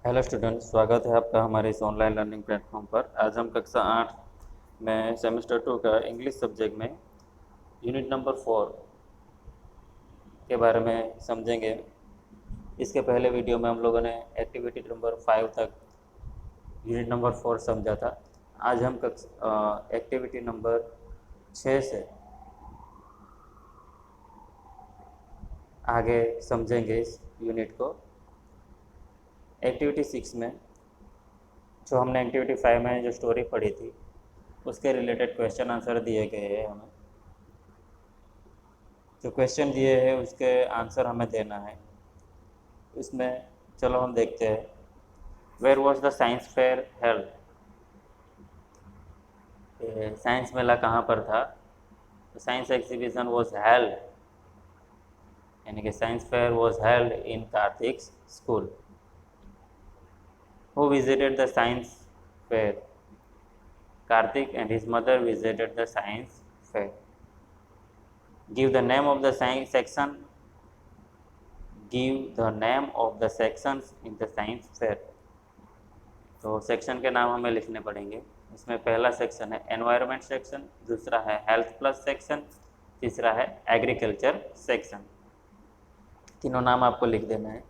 Hello student, स्वागत है आपका हमारे इस ऑनलाइन लर्निंग प्लेटफॉर्म पर। आज हम कक्षा 8 में सेमेस्टर 2 का इंग्लिश सब्जेक्ट में यूनिट नंबर 4 के बारे में समझेंगे। इसके पहले वीडियो में हम लोगों ने एक्टिविटी नंबर 5 तक यूनिट नंबर 4 समझा था। आज हम एक्टिविटी नंबर 6 से आगे समझेंगे इस यूनिट को। एक्टिविटी 6 में जो हमने एक्टिविटी 5 में जो स्टोरी पढ़ी थी उसके रिलेटेड क्वेश्चन आंसर दिए गए हैं। हमें जो क्वेश्चन दिए हैं उसके आंसर हमें देना है। इसमें चलो हम देखते हैं। Where was the science fair held? Science मेला कहाँ पर था? साइंस एग्जीबिशन वॉज हेल्ड, यानी कि science fair was held in Karthik school. Who visited the science fair? Karthik and his mother visited the science fair. Give the name of the science section. Give the name of the sections in the science fair. तो section के नाम हमें लिखने पड़ेंगे। इसमें पहला section है environment section, दूसरा है हेल्थ प्लस सेक्शन, तीसरा है एग्रीकल्चर सेक्शन। तीनों नाम आपको लिख देना है।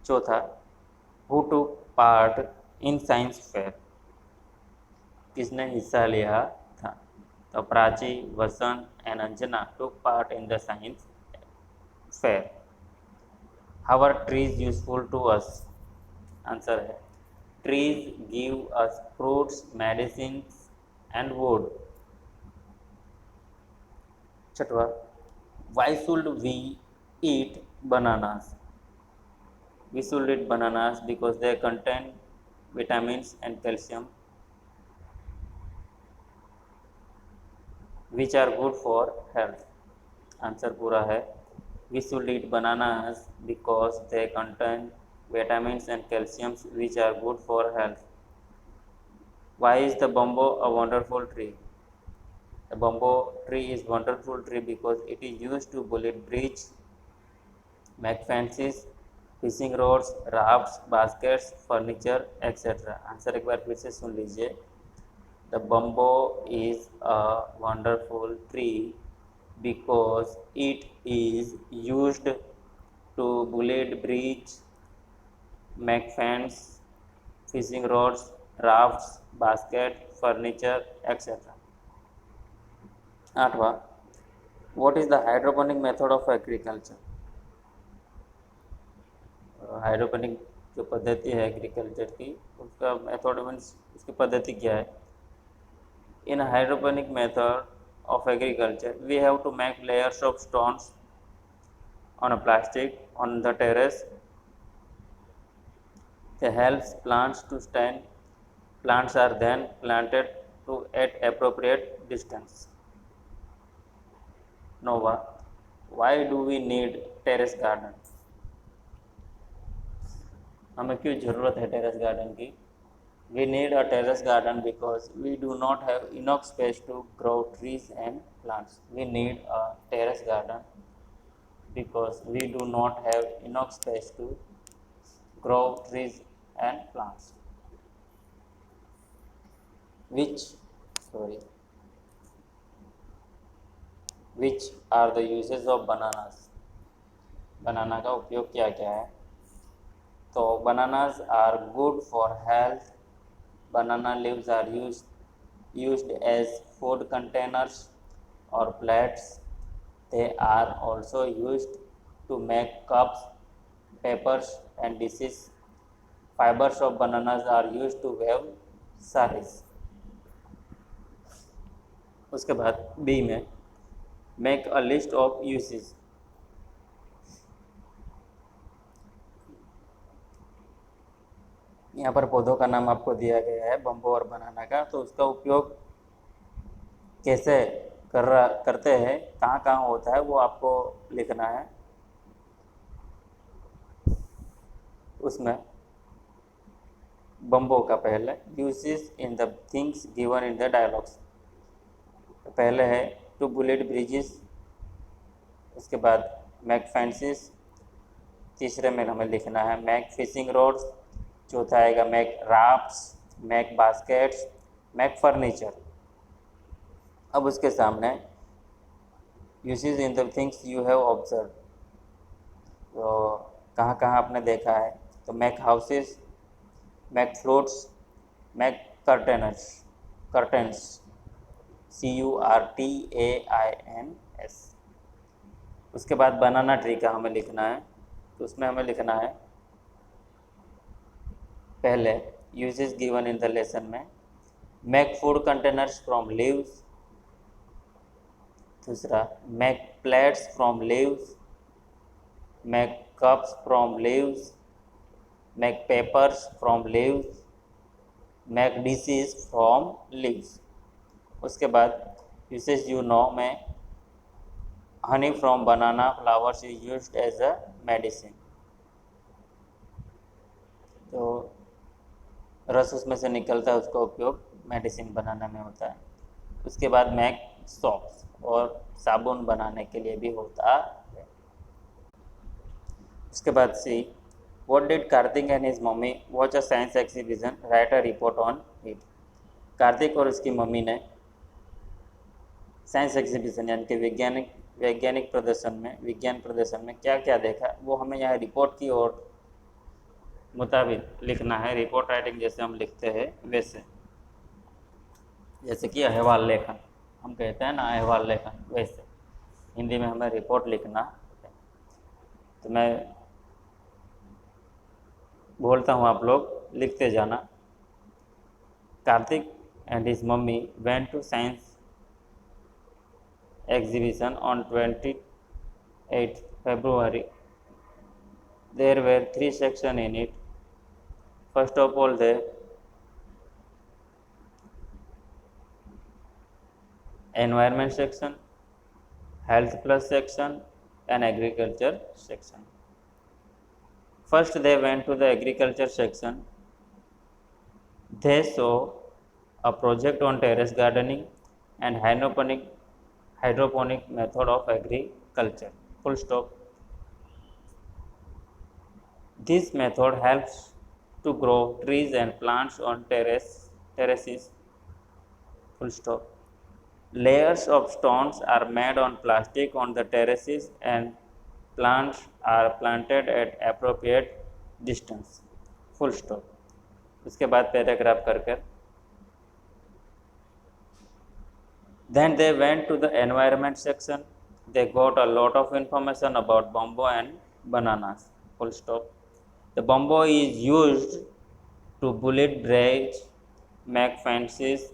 चौथा, who took part in science fair? किसने हिस्सा लिया था? तो Prachi, Vasant and Anjana took part in the science fair. How are trees useful to us? Answer है trees give us fruits, medicines and wood. छठवा, why should we eat bananas? We should eat bananas because they contain vitamins and calcium which are good for health. Answer पूरा है we should eat bananas because they contain vitamins and calcium which are good for health. Why is the bamboo a wonderful tree? The bamboo tree is wonderful tree because it is used to build bridge, make fences, fishing rods, rafts, baskets, furniture, etc. Answer एक बार फिर से सुन लीजिए। The bamboo is a wonderful tree because it is used to build bridge, make fence, fishing rods, rafts, basket, furniture, etc. आठवां, what is the hydroponic method of agriculture? Hydroponic जो पद्धति है agriculture की, उसका मेथड मीन्स उसकी पद्धति क्या है? In hydroponic method of agriculture, we have to make layers of stones on a plastic on the terrace. They helps plants to stand. Plants are then planted to at appropriate distance. Nova, why do we need terrace garden? हमें क्यों ज़रूरत है terrace garden की? We need a terrace garden because we do not have enough space to grow trees and plants. We need a terrace garden because we do not have enough space to grow trees and plants. Which are the uses of bananas? बनाना का उपयोग क्या क्या है? तो bananas are good for health. Banana leaves are used as food containers or plates. They are also used to make cups, papers and dishes. Fibers of bananas are used to weave sarees. उसके बाद B में make a list of uses. यहाँ पर पौधों का नाम आपको दिया गया है बम्बो और बनाना का, तो उसका उपयोग कैसे करते हैं, कहाँ कहाँ होता है, वो आपको लिखना है। उसमें बम्बो का पहले uses in the things given in the dialogues, तो पहले है टू बुलेट ब्रिजेस, उसके बाद मैक फेंसेस, तीसरे में हमें लिखना है मैक फिशिंग रोड्स, चौथा आएगा make rafts, make baskets, make furniture. अब उसके सामने usage in the things you have observe, तो कहाँ कहाँ आपने देखा है, तो make houses, make floats, make curtains, curtains, CURTAINS। उसके बाद बनाना ट्री का हमें लिखना है, तो उसमें हमें लिखना है पहले uses given in the lesson में, make food containers from leaves, दूसरा make plates from leaves, make cups from leaves, make papers from leaves, make dishes from leaves. उसके बाद यूसेज यू नो में honey from banana flowers is used as a medicine, तो रस उसमें से निकलता है, उसका उपयोग मेडिसिन बनाने में होता है। उसके बाद मैक सॉप्स, और साबुन बनाने के लिए भी होता है। उसके बाद see what did Kartik and his mummy watch a science exhibition, right a report on it. Kartik और उसकी मम्मी ने साइंस एग्जीबिशन यानी कि वैज्ञानिक प्रदर्शन में, विज्ञान प्रदर्शन में क्या क्या देखा, वो हमें यहाँ रिपोर्ट की ओर मुताबिक लिखना है। रिपोर्ट राइटिंग जैसे हम लिखते हैं वैसे, जैसे कि अहवाल लेखन हम कहते हैं ना, अहवाल लेखन, वैसे हिंदी में हमें रिपोर्ट लिखना है। तो मैं बोलता हूँ, आप लोग लिखते जाना। Kartik and his mummy went to science exhibition on 28th February. There were 3 sections in it. First of all, the environment section, health plus section, and agriculture section. First, they went to the agriculture section. They saw a project on terrace gardening and hydroponic method of agriculture. Full stop. This method helps to grow trees and plants on terraces. Full stop. Layers of stones are made on plastic on the terraces and plants are planted at appropriate distance. Full stop. उसके बाद paragraph कर Then they went to the environment section. They got a lot of information about bamboo and bananas. Full stop. The bamboo is used to build bridge, make fences,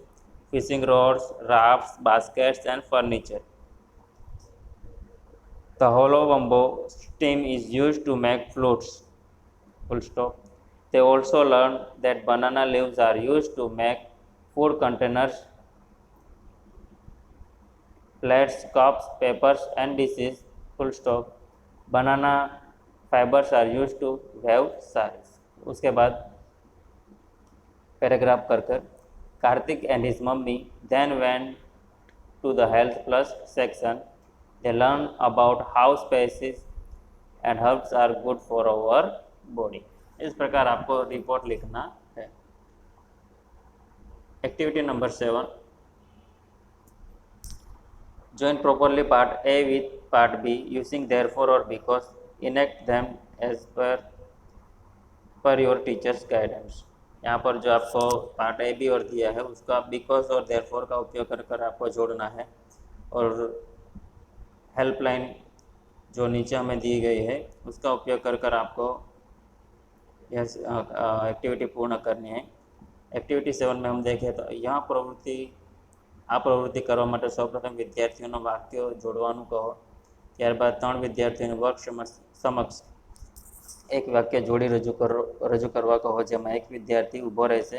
fishing rods, rafts, baskets, and furniture. The hollow bamboo stem is used to make flutes. Full stop. They also learned that banana leaves are used to make food containers, plates, cups, papers, and dishes. Full stop. Banana fibers are used to weave saris. उसके बाद paragraph कर Karthik and his mummy then went to the health plus section. They learned about how spices and herbs are good for our body. इस प्रकार आपको report लिखना है। Activity number 7, join properly part A with part B using therefore or because. Enact them as per your teacher's guidance. यहाँ पर जो आपको part A B और दिया है उसका आप बिकॉज और देयरफॉर का उपयोग कर आपको जोड़ना है, और हेल्पलाइन जो नीचे हमें दी गई है उसका उपयोग कर आपको यह एक्टिविटी पूर्ण करनी है। एक्टिविटी 7 में हम देखें तो यहाँ આ પ્રવૃત્તિ કરવા માટે સૌપ્રથમ વિદ્યાર્થીઓનો વાક્યો જોડવાનું કહો, ત્યારબાદ 3 વિદ્યાર્થીઓને વર્ગ સમક્ષ એક વાક્ય જોડી રજૂ કરવા કહો, જેમાં એક વિદ્યાર્થી ઊભો રહેશે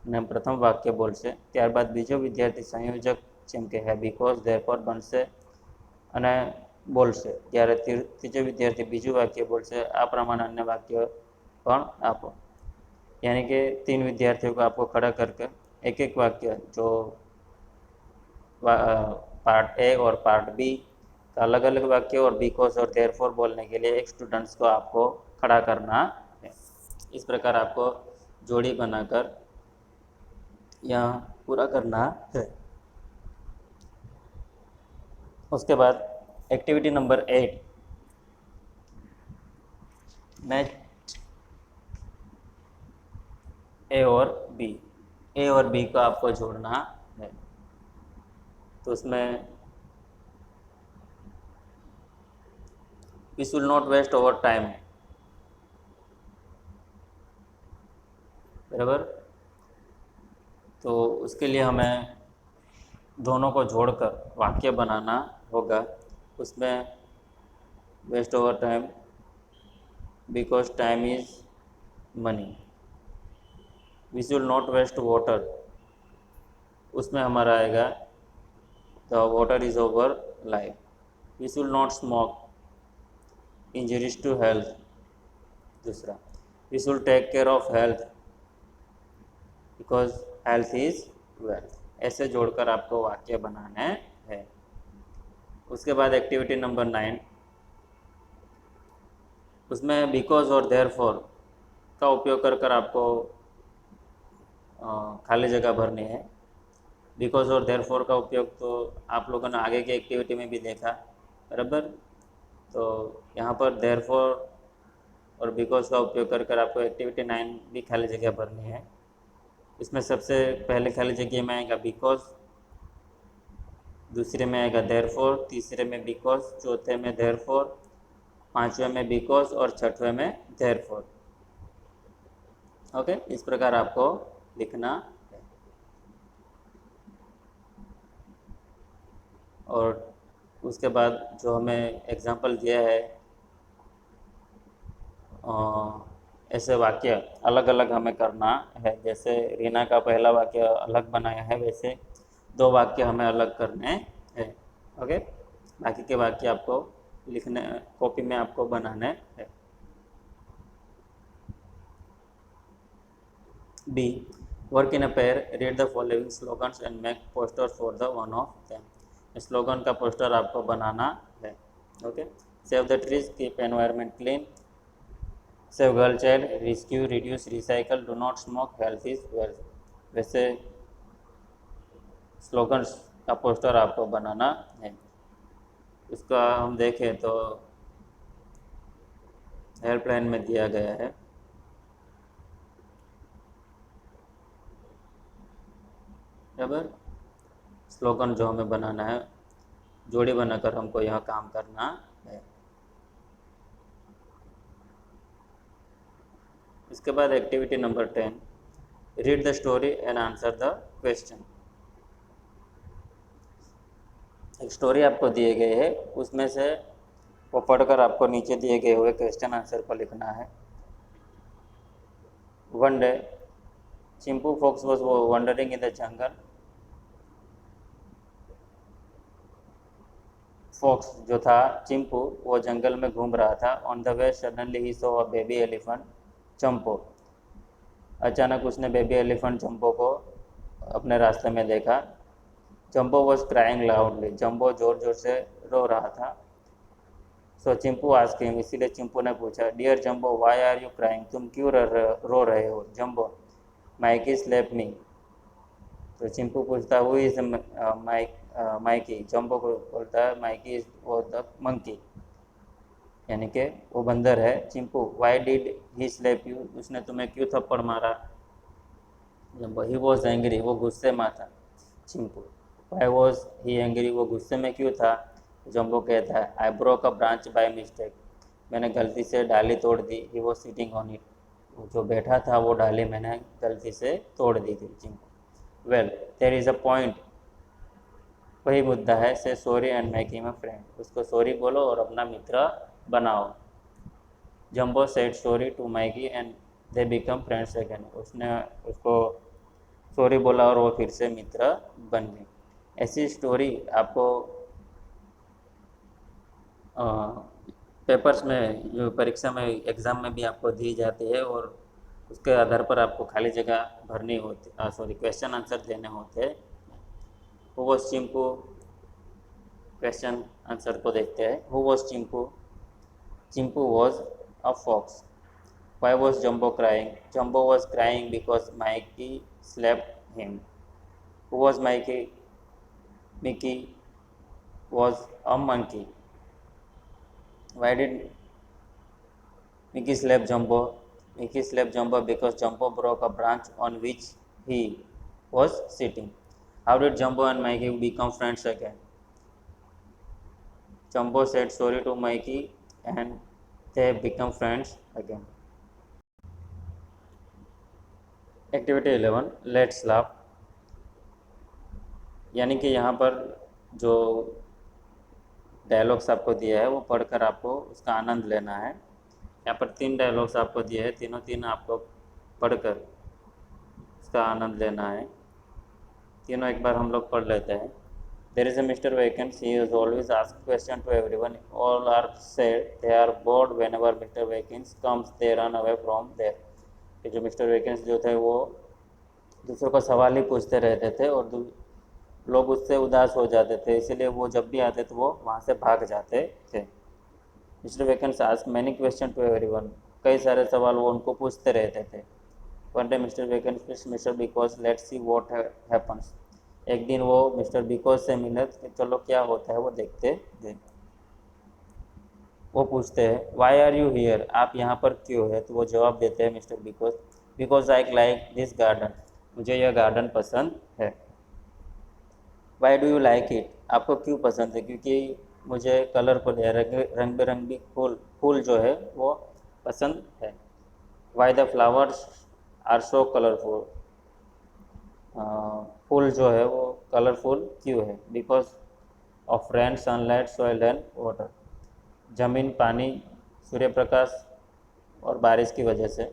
અને પ્રથમ વાક્ય બોલશે, ત્યારબાદ બીજો વિદ્યાર્થી સંયોજક જેમ કે હે, બીકોઝ, ધેરફોર બનશે અને બોલશે, ત્યારે ત્રીજો વિદ્યાર્થી બીજું વાક્ય બોલશે। આ પ્રમાણે અન્ય વાક્ય પણ આપો, यानी कि 3 विद्यार्थियों को आपको खड़ा करके एक एक वाक्य जो पार्ट ए और पार्ट बी का अलग अलग वाक्य और बिकॉज और देयरफॉर बोलने के लिए एक स्टूडेंट्स को आपको खड़ा करना है। इस प्रकार आपको जोड़ी बनाकर यहाँ पूरा करना है। उसके बाद एक्टिविटी नंबर 8, मैच ए और बी। ए और बी को आपको जोड़ना है। तो उसमें we should not waste over time, बराबर। तो उसके लिए हमें दोनों को जोड़कर वाक्य बनाना होगा। उसमें waste over time because time is money. We should not waste water, उसमें हमारा आएगा the water is over life. We should not smoke, injuries to health. दूसरा, we should take care of health because health is wealth. ऐसे जोड़कर आपको वाक्य बनाने हैं। उसके बाद एक्टिविटी नंबर 9, उसमें बिकॉज और देयरफॉर का उपयोग कर कर आपको खाली जगह भरनी है। बिकॉज और देयरफॉर का उपयोग तो आप लोगों ने आगे की एक्टिविटी में भी देखा, बराबर। तो यहाँ पर देयरफॉर और बिकॉज का उपयोग कर कर आपको एक्टिविटी 9 भी खाली जगह भरनी है। इसमें सबसे पहले खाली जगह में आएगा बिकॉज, दूसरे में आएगा देयरफॉर, तीसरे में बिकॉज, चौथे में देयरफॉर, पांचवें में बिकॉज और छठवें में देयरफॉर। ओके, इस प्रकार आपको लिखना है। और उसके बाद जो हमें एग्जाम्पल दिया है, ऐसे वाक्य अलग अलग हमें करना है। जैसे रीना का पहला वाक्य अलग बनाया है, वैसे 2 वाक्य हमें अलग करने हैं। ओके, बाकी के वाक्य आपको लिखने कॉपी में आपको बनाने हैं। B, work in a pair, read the following slogans and make poster for the one of them. Slogan का पोस्टर आपको बनाना है। Okay, save the trees, keep environment clean, save girl child, rescue, reduce, recycle, do not smoke, health is wealth. वैसे slogans का poster आपको बनाना है। इसका हम देखें तो हेल्पलाइन में दिया गया है, बराबर। स्लोगन जो हमें बनाना है, जोड़ी बनाकर हमको यह काम करना है। इसके बाद activity number 10, read the story and answer the question. एक स्टोरी आपको दिए गए है, उसमें से वो पढ़कर आपको नीचे दिए गए हुए क्वेश्चन आंसर को लिखना है। One day Chimpu fox was wandering in the jungle. Fox जो था चिंपू, वो जंगल में घूम रहा था। On the way suddenly he saw a baby elephant Champo. अचानक उसने बेबी एलिफेंट चंपो को अपने रास्ते में देखा। Jumbo was crying loudly, jumbo जोर जोर से रो रहा था। सो चिंपू आस्क्ड हिम, इसीलिए चिंपू ने पूछा, dear Jumbo why are you crying, तुम क्यों रो रहे हो। Jumbo, Mikey slap me. तो चिंपू पूछता, हु इज माइकी। जंबो को बोलता है, माइकी इज वो द मंकी, यानी कि वो बंदर है। Chimpu, why did he slap you, उसने तुम्हें क्यों थप्पड़ मारा। जंबो, ही वॉज एंग्री, वो गुस्से में था। Chimpu, why was he angry, वो गुस्से में क्यों था। जंबो कहता है, I broke a branch by mistake, मैंने गलती से डाली तोड़ दी। He was sitting on it, वो जो बैठा था वो डाली मैंने गलती से तोड़ दी थी। Chimpu, well there is a point, वही मुद्दा है। Say sorry and make him a friend, उसको सॉरी बोलो और अपना मित्र बनाओ। Jumbo said sorry to Mikey and they become friends again, उसने उसको सॉरी बोला और वो फिर से मित्र बन गए। ऐसी स्टोरी आपको पेपर्स में, जो परीक्षा में, एग्ज़ाम में भी आपको दी जाती है, और उसके आधार पर आपको खाली जगह भरनी होती, सॉरी क्वेश्चन आंसर देने होते हैं। Who was Chimpu, question answer को देखते हैं। Who was Chimpu, Chimpu was a fox. Why was Jumbo crying? Jumbo was crying because Mikey slapped him. Who was Mikey? Mickey was a monkey. Why did Mickey slap Jumbo? Mickey slapped Jumbo because Jumbo broke a branch on which he was sitting. How did Jumbo and Mikey become friends again? Jumbo said sorry to Mikey and they become friends again. Activity 11, Let's laugh. यानी कि यहाँ पर जो dialogues आपको दिया है वो पढ़कर आपको उसका आनंद लेना है। यहाँ पर 3 डायलॉग्स आपको दिए हैं, तीनों आपको पढ़कर उसका आनंद लेना है। तीनों एक बार हम लोग पढ़ लेते हैं। There is a Mr. Vacant. He is always ask question to everyone. All are said they are bored whenever Mr. Vacant comes. They run away from there. कि जो मिस्टर वेकेंस जो थे वो दूसरों को सवाल ही पूछते रहते थे और लोग उससे उदास हो जाते थे, इसीलिए वो जब भी आते तो वो वहाँ से भाग जाते थे। Mister Wakens ask many question to everyone. कई सारे सवाल वो उनको पूछते रहते थे। One day mister Wakens mister because let's see what happens. एक दिन वो मिस्टर बिकॉज से मिले कि चलो क्या होता है वो देखते थे। वो पूछते हैं वाई आर यू हियर, आप यहाँ पर क्यों है? तो वो जवाब देते हैं mister because because I like this garden, मुझे यह गार्डन पसंद है। Why do you like it, आपको क्यों पसंद है? क्योंकि मुझे कलरफुल है, रंग बिरंगी फूल जो है वो पसंद है। Why the flowers are so colourful, फूल जो है वो कलरफुल क्यों है? Because of rain sunlight soil and water, जमीन पानी सूर्य प्रकाश और बारिश की वजह से।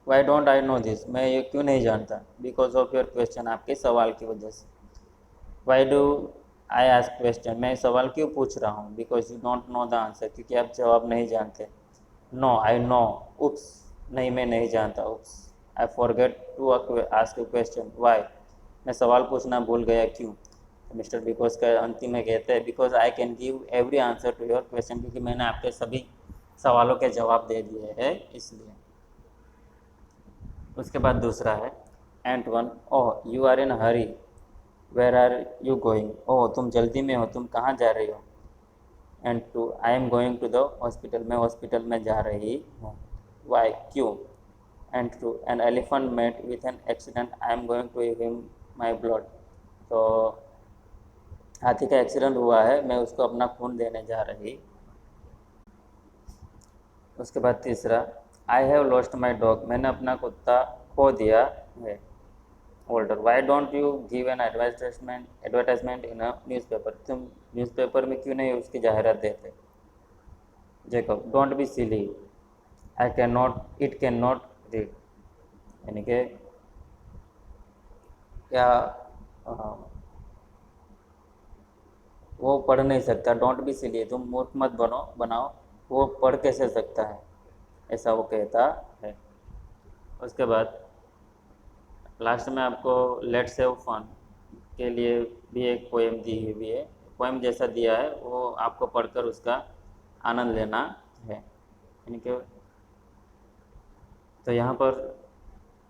Why don't I know this, मैं ये क्यों नहीं जानता? बिकॉज ऑफ योर क्वेश्चन, आपके सवाल की वजह से। Why do I ask question, मैं सवाल क्यों पूछ रहा हूँ? Because you don't know the answer, क्योंकि आप जवाब नहीं जानते। नो आई नो, उप्स, नहीं मैं नहीं जानता, oops. I forget to ask you question, why, मैं सवाल पूछना भूल गया, क्यों? मिस्टर बिकॉज का अंतिम में कहते हैं because I can give every answer to your question, क्योंकि मैंने आपके सभी सवालों के जवाब दे दिए हैं इसलिए। उसके बाद दूसरा है and one, oh you are in hurry, where are you going, oh तुम जल्दी में हो, तुम कहाँ जा रही हो? And two, I am going to the hospital, मैं हॉस्पिटल में जा रही हूँ। वाई, क्यों? And two, an elephant met with an accident, I am going to give him my blood, तो हाथी का एक्सीडेंट हुआ है, मैं उसको अपना खून देने जा रही। उसके बाद तीसरा, I have lost my dog, मैंने अपना कुत्ता खो दिया है। Older, why don't you give an advertisement in a newspaper, तुम न्यूज़पेपर में क्यों नहीं उसकी जाहिरात देते? Jacob, don't be silly, I can not, it can not read, यानी कि क्या वो पढ़ नहीं सकता। डोंट बी सिली, तुम मूर्ख मत बनाओ, वो पढ़ कैसे सकता है, ऐसा वो कहता है। उसके बाद लास्ट में आपको लेट्स सेव फन के लिए भी एक पोएम दी हुई है, पोएम जैसा दिया है, वो आपको पढ़कर उसका आनंद लेना है, यानी कि। तो यहाँ पर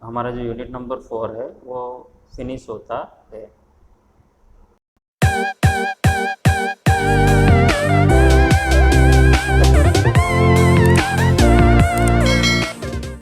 हमारा जो यूनिट नंबर 4 है वो फिनिश होता है।